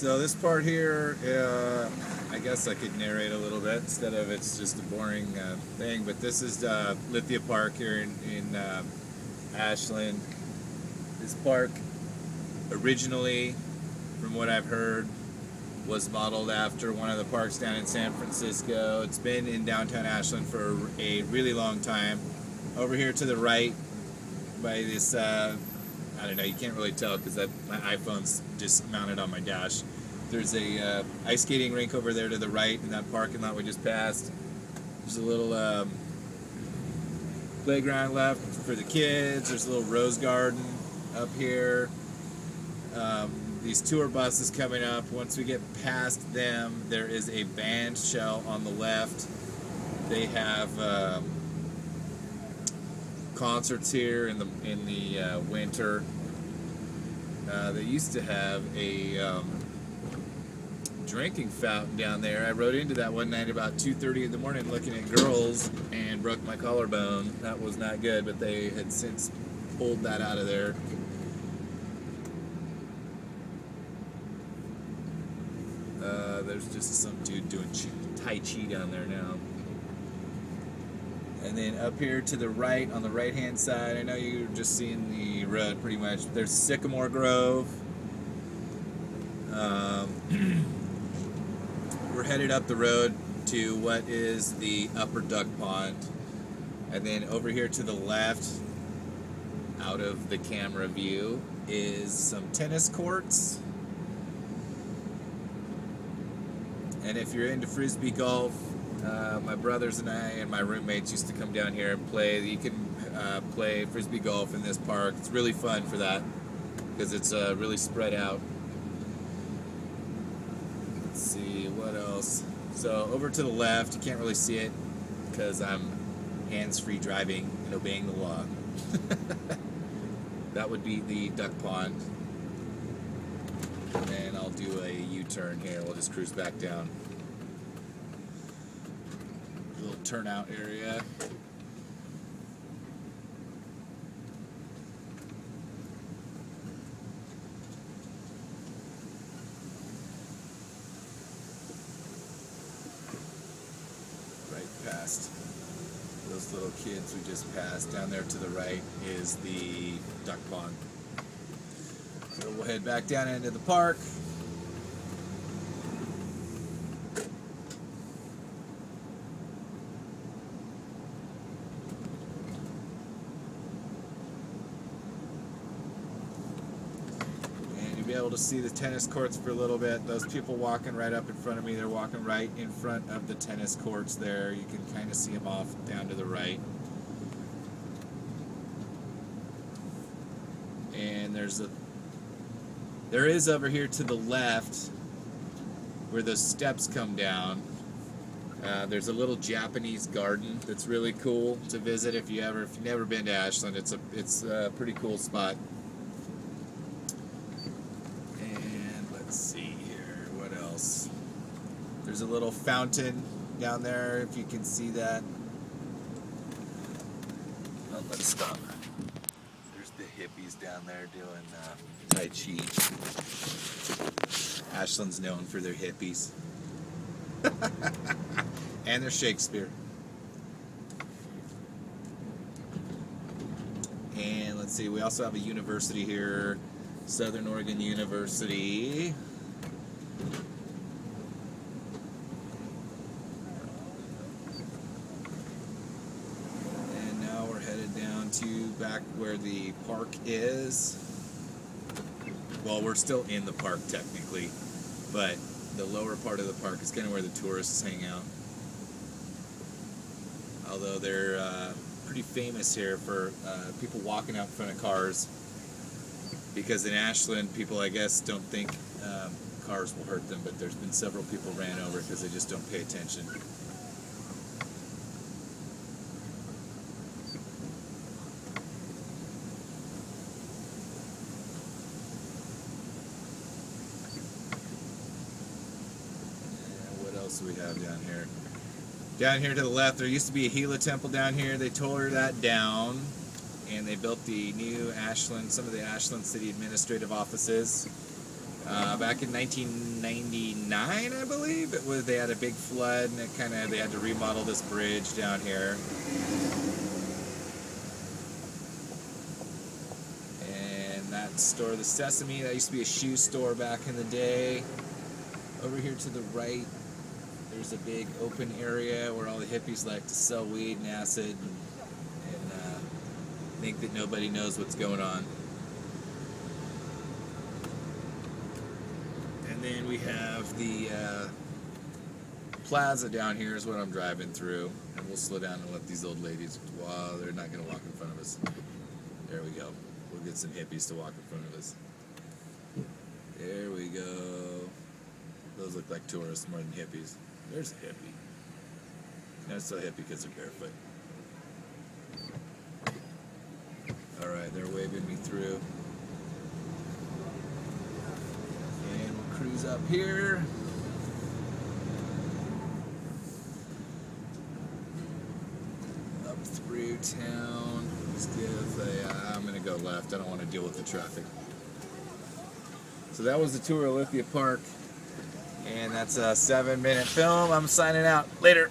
So this part here, I guess I could narrate a little bit instead of it's just a boring thing. But this is Lithia Park here in Ashland. This park originally, from what I've heard, was modeled after one of the parks down in San Francisco. It's been in downtown Ashland for a really long time. Over here to the right, by this, I don't know, you can't really tell because my iPhone's just mounted on my dash. There's a ice skating rink over there to the right in that parking lot we just passed. There's a little playground left for the kids. There's a little rose garden up here. These tour buses coming up. Once we get past them, there is a band shell on the left. They have concerts here in the winter. They used to have a drinking fountain down there. I rode into that one night about 2:30 in the morning looking at girls and broke my collarbone. That was not good, but they had since pulled that out of there. There's just some dude doing Tai Chi down there now. And then up here to the right, on the right-hand side, I know you're just seeing the road pretty much. There's Sycamore Grove. We're headed up the road to what is the Upper Duck Pond. And then over here to the left, out of the camera view, is some tennis courts. And if you're into frisbee golf, my brothers and I and my roommates used to come down here and play. You can play frisbee golf in this park. It's really fun for that because it's really spread out. Let's see, what else? So over to the left, you can't really see it because I'm hands-free driving and obeying the law. That would be the duck pond. And I'll do a U-turn here. We'll just cruise back down. A little turnout area. Right past those little kids we just passed. Down there to the right is the duck pond. So we'll head back down into the park. And you'll be able to see the tennis courts for a little bit. Those people walking right up in front of me, they're walking right in front of the tennis courts there. You can kind of see them off down to the right. And there is over here to the left where those steps come down. There's a little Japanese garden that's really cool to visit if you've never been to Ashland. It's a pretty cool spot. And let's see here, what else? There's a little fountain down there if you can see that. Oh, let's stop. The hippies down there doing Tai Chi. Ashland's known for their hippies. And their Shakespeare. And let's see, we also have a university here, Southern Oregon University. To back where the park is. Well, we're still in the park technically, but the lower part of the park is kind of where the tourists hang out. Although they're pretty famous here for people walking out in front of cars, because in Ashland people, I guess, don't think cars will hurt them, but there's been several people ran over because they just don't pay attention. We have down here. Down here to the left, there used to be a Gila temple down here. They tore that down, and they built the new Ashland, some of the Ashland City administrative offices. Back in 1999, I believe, they had a big flood, and they had to remodel this bridge down here. And that store, the Sesame, that used to be a shoe store back in the day. Over here to the right, there's a big open area where all the hippies like to sell weed and acid and think that nobody knows what's going on. And then we have the plaza down here is what I'm driving through. And we'll slow down and let these old ladies, wow, they're not going to walk in front of us. There we go. We'll get some hippies to walk in front of us. There we go. Those look like tourists more than hippies. There's a hippie. Not so hippie because they're barefoot. Alright, they're waving me through. And we'll cruise up here. Up through town. Let's give I'm going to go left. I don't want to deal with the traffic. So that was the tour of Lithia Park. And that's a 7-minute film. I'm signing out. Later.